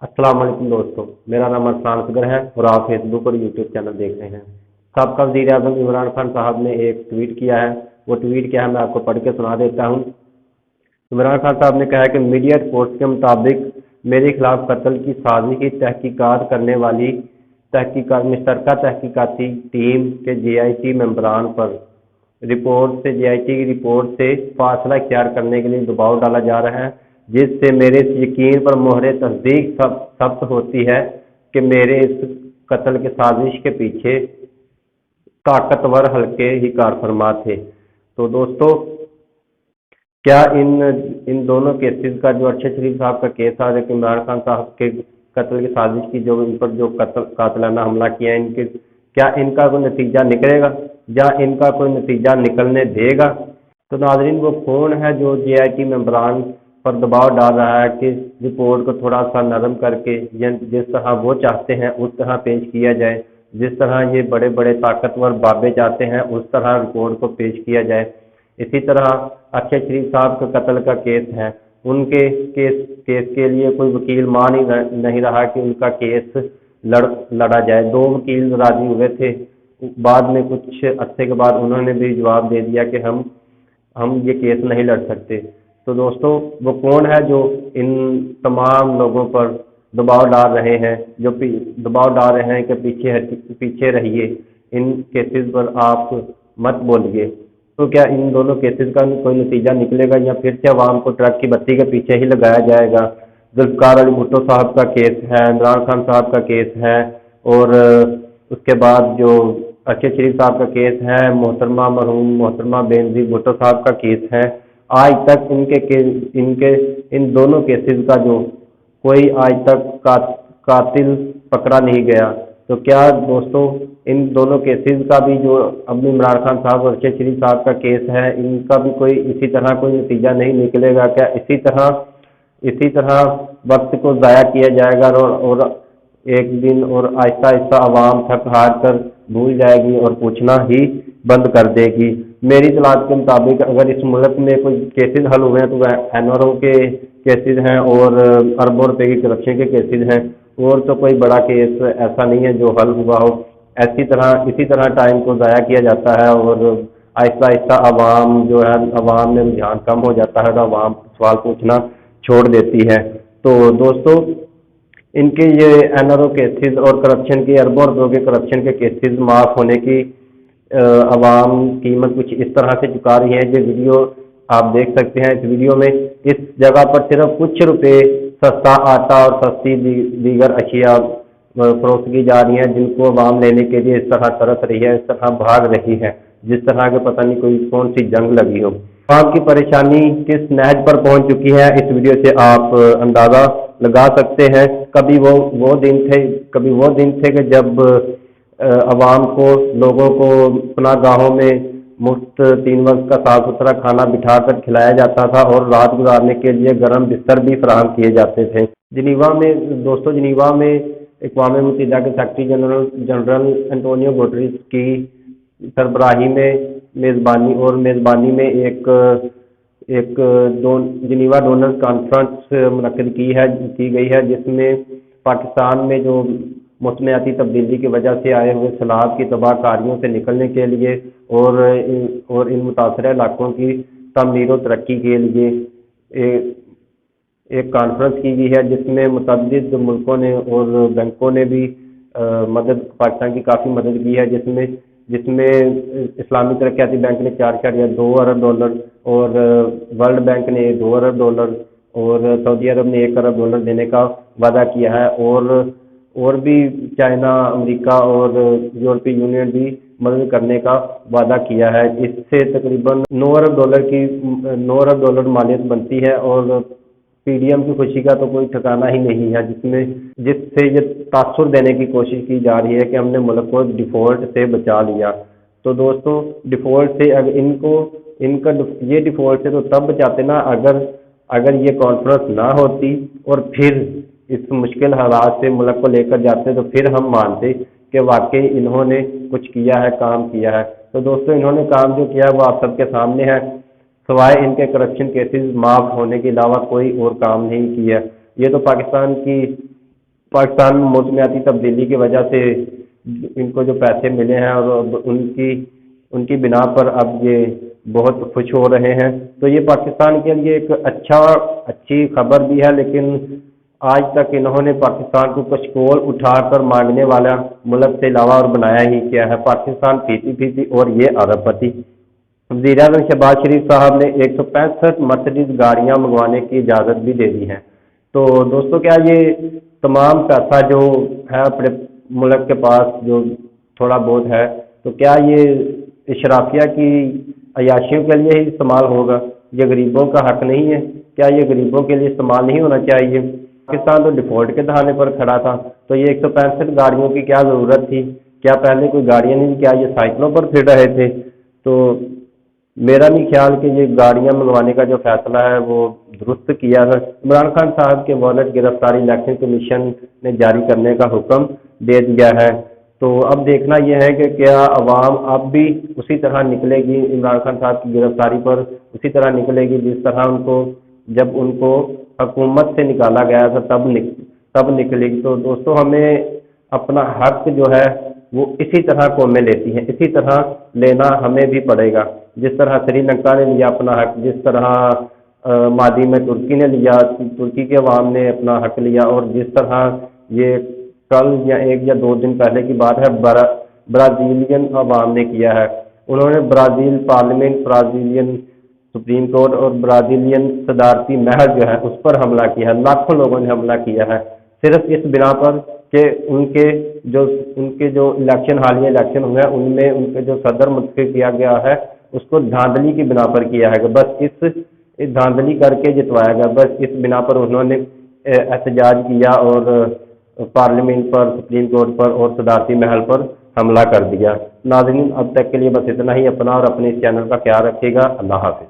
अस्सलाम वालेकुम दोस्तों, मेरा नाम अरसान असगर है और आप फेसबुक और यूट्यूब चैनल देख रहे हैं। साबका वज़ीर आज़म इमरान खान साहब ने एक ट्वीट किया है। वो ट्वीट क्या है मैं आपको पढ़ के सुना देता हूँ। इमरान खान साहब ने कहा है कि मीडिया रिपोर्ट्स के मुताबिक मेरे खिलाफ कत्ल की साजिश की तहकीकात करने वाली तहकीकात मुश्तरका तहकीकाती टीम के जेआईटी मेंबरान पर जेआईटी की रिपोर्ट से फासला इख्तियार करने के लिए दबाव डाला जा रहा है, जिससे मेरे इस यकीन पर मोहर तस्दीक सब्त होती है कि मेरे इस कत्ल की साजिश के पीछे ताकतवर हल्के ही कारफरमा थे। तो दोस्तों, क्या इन इन दोनों केसेस का जो अरशद शरीफ साहब का केस था, कि इमरान खान साहब के कत्ल की साजिश की जो इन पर जो कातिलाना हमला किया है, इनके क्या इनका कोई नतीजा निकलेगा या इनका कोई नतीजा निकलने देगा? तो नाजरीन, वो कौन है जो जेआईटी मेंबरान पर दबाव डाल रहा है कि रिपोर्ट को थोड़ा सा नरम करके या जिस तरह वो चाहते हैं उस तरह पेश किया जाए, जिस तरह ये बड़े बड़े ताकतवर बाबे चाहते हैं उस तरह रिपोर्ट को पेश किया जाए। इसी तरह अरशद शरीफ साहब का कत्ल का केस है, उनके केस के लिए कोई वकील मान ही नहीं रहा कि उनका केस लड़ा जाए। दो वकील राजी हुए थे, बाद में कुछ अरसे के बाद उन्होंने भी जवाब दे दिया कि हम ये केस नहीं लड़ सकते। तो दोस्तों, वो कौन है जो इन तमाम लोगों पर दबाव डाल रहे हैं, जो दबाव डाल रहे हैं कि पीछे रहिए, इन केसेस पर आप मत बोलिए? तो क्या इन दोनों केसेस का कोई नतीजा निकलेगा या फिर से अवाम को ट्रक की बत्ती के पीछे ही लगाया जाएगा? जुल्फ़िकार अली भुट्टो साहब का केस है, इमरान खान साहब का केस है, और उसके बाद जो अरशद शरीफ साहब का केस है, मोहतरमा बेनज़ीर भुट्टो साहब का केस है। आज तक इनके इन दोनों केसेस का जो कोई आज तक कातिल पकड़ा नहीं गया। तो क्या दोस्तों, इन दोनों केसेस का भी जो अब इमरान खान साहब और अरशद शरीफ साहब का केस है, इनका भी कोई इसी तरह कोई नतीजा नहीं निकलेगा? क्या इसी तरह वक्त को ज़ाया किया जाएगा और एक दिन और आहिस्ता आहिस्ता आवाम थक हार कर भूल जाएगी और पूछना ही बंद कर देगी? मेरी तलाश के मुताबिक अगर इस मुल्क में कोई केसेस हल हुए हैं तो वह एनआरओ के केसेस हैं और अरबों रुपए की करप्शन के केसेस हैं, और तो कोई बड़ा केस ऐसा नहीं है जो हल हुआ हो। इसी तरह टाइम को ज़ाया किया जाता है और आहिस्ता आहिस्ता आवाम जो है, आवाम में रुझान कम हो जाता है तो आवाम सवाल पूछना छोड़ देती है। तो दोस्तों, इनके ये एनआरओ केसेस और करप्शन के अरबों रुपयों के करप्शन के केसेस माफ़ होने की आवाम कीमत कुछ इस तरह से चुका रही है। जो वीडियो आप देख सकते हैं, इस वीडियो में इस जगह पर सिर्फ कुछ रुपए सस्ता आटा और सस्ती दीगर अशिया फरोख्त की जा रही हैं, जिनको आवाम लेने के लिए इस तरह तरस रही है, इस तरह भाग रही है, जिस तरह के पता नहीं कोई कौन सी जंग लगी हो। आपकी परेशानी किस नहज पर पहुंच चुकी है, इस वीडियो से आप अंदाज़ा लगा सकते हैं। कभी वो दिन थे कि जब अवाम को, लोगों को पनाहगाहों में मुफ्त 3 वक्त का साफ सुथरा खाना बिठा कर खिलाया जाता था और रात गुजारने के लिए गर्म बिस्तर भी फराहम किए जाते थे। जिनीवा में अक़वाम मुत्तहिदा के सेक्रेटरी जनरल एंटोनियो गुटेरेस की सरबराही में मेज़बानी में जिनीवा डोनर्स कॉन्फ्रेंस मुनक्किद की गई है, जिसमें पाकिस्तान में जो मौसमियाती तब्दीली की वजह से आए हुए सैलाब की तबाहकारियों से निकलने के लिए और इन मुतासरा इलाकों की तमीर और तरक्की के लिए एक कॉन्फ्रेंस की गई है, जिसमें मुतअद्दिद मुल्कों ने और बैंकों ने भी पाकिस्तान की काफ़ी मदद की है, जिसमें इस्लामी तरक्याती बैंक ने 4.2 अरब डॉलर और वर्ल्ड बैंक ने 2 अरब डॉलर और सऊदी अरब ने 1 अरब डॉलर देने का वादा किया है, और भी चाइना, अमेरिका और यूरोपीय यूनियन भी मदद करने का वादा किया है। इससे तकरीबन 9 अरब डॉलर मालियत बनती है और पीडीएम की खुशी का तो कोई ठिकाना ही नहीं है, जिससे ये तासुर देने की कोशिश की जा रही है कि हमने मुल्क को डिफ़ॉल्ट से बचा लिया। तो दोस्तों, डिफ़ॉल्ट से ये डिफ़ॉल्ट से तो तब बचाते ना अगर ये कॉन्फ्रेंस ना होती और फिर इस मुश्किल हालात से मुल्क को लेकर जाते, तो फिर हम मानते कि वाकई इन्होंने कुछ किया है, काम किया है। तो दोस्तों, इन्होंने काम जो किया है वो आप सबके सामने है। सवाए इनके करप्शन केसेस माफ़ होने के अलावा कोई और काम नहीं किया। ये तो पाकिस्तान की पाकिस्तान में मौसमियाती तब्दीली की वजह से इनको जो पैसे मिले हैं और अब उनकी बिना पर अब ये बहुत खुश हो रहे हैं। तो ये पाकिस्तान के लिए एक अच्छी खबर भी है, लेकिन आज तक इन्होंने पाकिस्तान को कशकोल उठाकर मांगने वाला मुल्क से अलावा और बनाया ही क्या है। पाकिस्तान फीसी फीसी और ये अरबपति। वज़ीर-ए-आज़म शहबाज शरीफ साहब ने 165 मर्सिडीज गाड़ियां मंगवाने की इजाज़त भी दे दी है। तो दोस्तों, क्या ये तमाम पैसा जो है अपने मुल्क के पास जो थोड़ा बहुत है, तो क्या ये इशराफिया की अयाशियों के लिए ही इस्तेमाल होगा? ये गरीबों का हक नहीं है? क्या ये गरीबों के लिए इस्तेमाल नहीं होना चाहिए? पाकिस्तान तो डिफ़ॉल्ट के दहाने पर खड़ा था, तो ये 165 गाड़ियों की क्या ज़रूरत थी? क्या पहले कोई गाड़ियाँ नहीं, क्या ये साइकिलों पर फिर रहे थे? तो मेरा नहीं ख्याल कि ये गाड़ियां मंगवाने का जो फैसला है वो दुरुस्त किया है। इमरान खान साहब के वारंट गिरफ्तारी इलेक्शन कमीशन ने जारी करने का हुक्म दे दिया है। तो अब देखना यह है कि क्या अवाम अब भी उसी तरह निकलेगी इमरान खान साहब की गिरफ्तारी पर, उसी तरह निकलेगी जिस तरह जब उनको हुकूमत से निकाला गया था तब निकलेगी। तो दोस्तों, हमें अपना हक जो है वो इसी तरह कौमें लेती हैं, इसी तरह लेना हमें भी पड़ेगा। जिस तरह श्रीलंका ने लिया अपना हक, जिस तरह मादी में तुर्की ने लिया, तुर्की के अवाम ने अपना हक लिया, और जिस तरह ये कल या 1 या 2 दिन पहले की बात है ब्राज़ीलियन अवाम ने किया है। उन्होंने Brazil parliament, Brazilian supreme court और ब्राज़ीलियन सदारती महल जो है उस पर हमला किया है। लाखों लोगों ने हमला किया है सिर्फ इस बिना पर कि उनके जो इलेक्शन, हालिया इलेक्शन हुए हैं उनमें उनके जो सदर मुंतखब किया गया है उसको धांधली की बिना पर किया है। बस इस धांधली करके जितवाया गया, बस इस बिना पर उन्होंने एहतजाज किया और पार्लियामेंट पर, सुप्रीम कोर्ट पर और सदारती महल पर हमला कर दिया। नाज़रीन, अब तक के लिए बस इतना ही। अपना और अपने इस चैनल का ख्याल रखिएगा। अल्लाह हाफ़िज़।